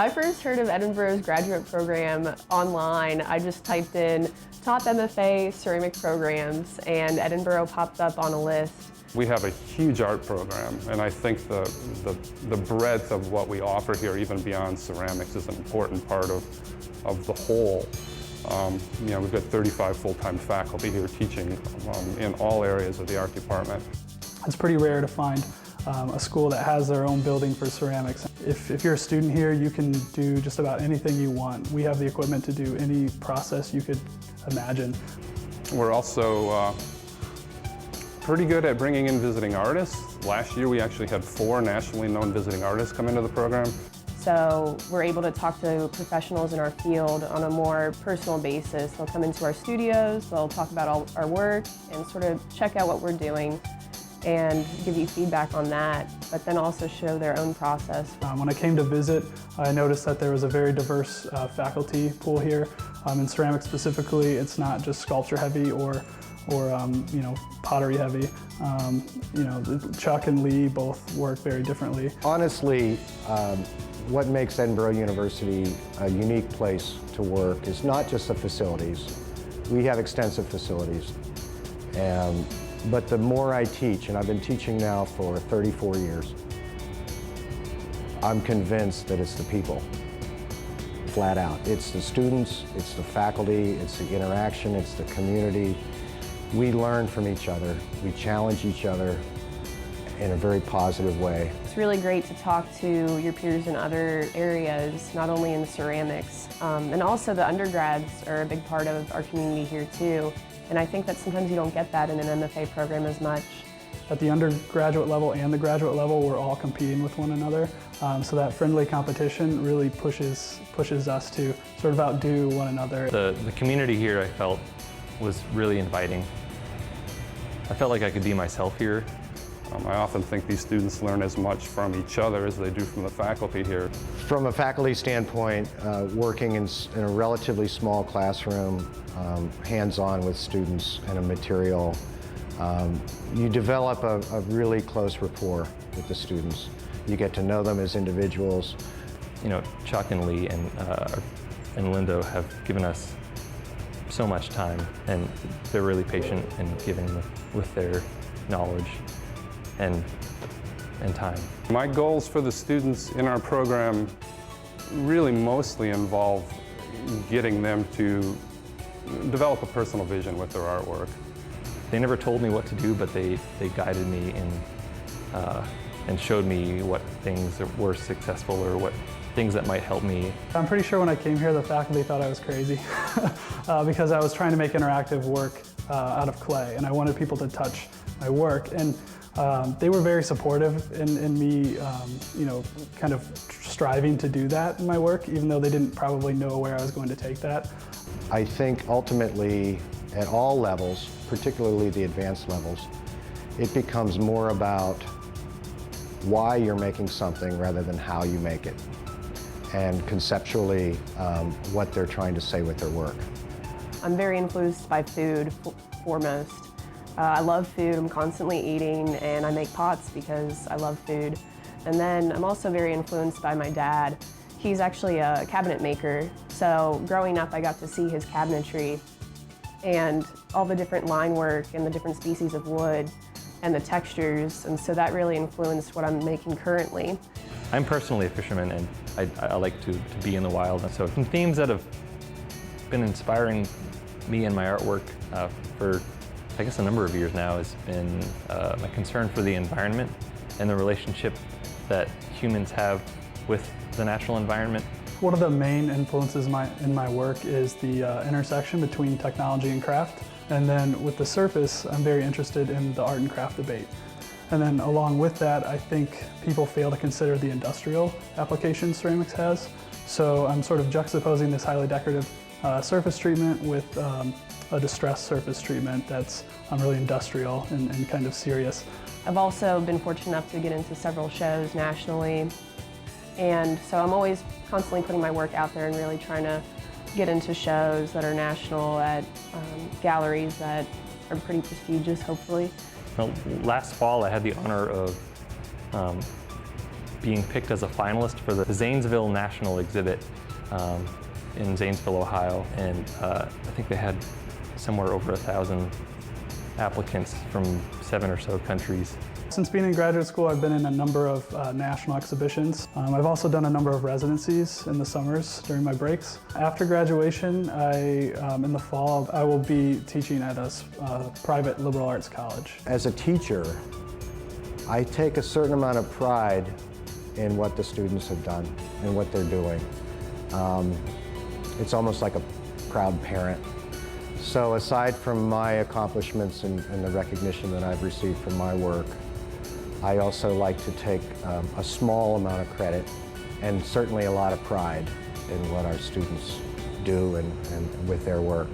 I first heard of Edinboro's graduate program online. I just typed in top MFA ceramic programs and Edinboro popped up on a list. We have a huge art program, and I think the breadth of what we offer here, even beyond ceramics, is an important part of the whole. We've got 35 full-time faculty here teaching in all areas of the art department. It's pretty rare to find a school that has their own building for ceramics. If you're a student here, you can do just about anything you want. We have the equipment to do any process you could imagine. We're also pretty good at bringing in visiting artists. Last year we actually had 4 nationally known visiting artists come into the program. So we're able to talk to professionals in our field on a more personal basis. They'll come into our studios, they'll talk about all our work and sort of check out what we're doing and give you feedback on that, but then also show their own process. When I came to visit, I noticed that there was a very diverse faculty pool here. In ceramics specifically, it's not just sculpture heavy or pottery heavy. Chuck and Lee both work very differently. Honestly, what makes Edinboro University a unique place to work is not just the facilities. We have extensive facilities. But the more I teach, and I've been teaching now for 34 years, I'm convinced that it's the people, flat out. It's the students, it's the faculty, it's the interaction, it's the community. We learn from each other, we challenge each other in a very positive way. It's really great to talk to your peers in other areas, not only in ceramics, and also the undergrads are a big part of our community here too. And I think that sometimes you don't get that in an MFA program as much. At the undergraduate level and the graduate level, we're all competing with one another. So that friendly competition really pushes us to sort of outdo one another. The community here, I felt, was really inviting. I felt like I could be myself here. I often think these students learn as much from each other as they do from the faculty here. From a faculty standpoint, working in a relatively small classroom, hands-on with students and a material, you develop a really close rapport with the students. You get to know them as individuals. Chuck and Lee and Lindo have given us so much time, and they're really patient in giving with their knowledge and time. My goals for the students in our program really mostly involve getting them to develop a personal vision with their artwork. They never told me what to do, but they guided me and showed me what things were successful or what things that might help me. I'm pretty sure when I came here, the faculty thought I was crazy because I was trying to make interactive work out of clay, and I wanted people to touch my work. And they were very supportive in me, kind of striving to do that in my work, even though they didn't probably know where I was going to take that. I think ultimately, at all levels, particularly the advanced levels, it becomes more about why you're making something rather than how you make it, and conceptually what they're trying to say with their work. I'm very influenced by food, foremost. I love food, I'm constantly eating, and I make pots because I love food. And then I'm also very influenced by my dad. He's actually a cabinet maker, so growing up I got to see his cabinetry and all the different line work and the different species of wood and the textures, and so that really influenced what I'm making currently. I'm personally a fisherman, and I like to be in the wild, and so some themes that have been inspiring me in my artwork for I guess a number of years now has been my concern for the environment and the relationship that humans have with the natural environment. One of the main influences in my work is the intersection between technology and craft. And then with the surface, I'm very interested in the art and craft debate. And then along with that, I think people fail to consider the industrial application ceramics has. So I'm sort of juxtaposing this highly decorative surface treatment with a distressed surface treatment that's really industrial and kind of serious. I've also been fortunate enough to get into several shows nationally, and so I'm always constantly putting my work out there and really trying to get into shows that are national at galleries that are pretty prestigious, hopefully. Well, last fall I had the honor of being picked as a finalist for the Zanesville National Exhibit in Zanesville, Ohio, and I think they had somewhere over 1,000 applicants from 7 or so countries. Since being in graduate school, I've been in a number of national exhibitions. I've also done a number of residencies in the summers during my breaks. After graduation, in the fall, I will be teaching at a private liberal arts college. As a teacher, I take a certain amount of pride in what the students have done and what they're doing. It's almost like a proud parent. So aside from my accomplishments and the recognition that I've received from my work, I also like to take a small amount of credit and certainly a lot of pride in what our students do and with their work.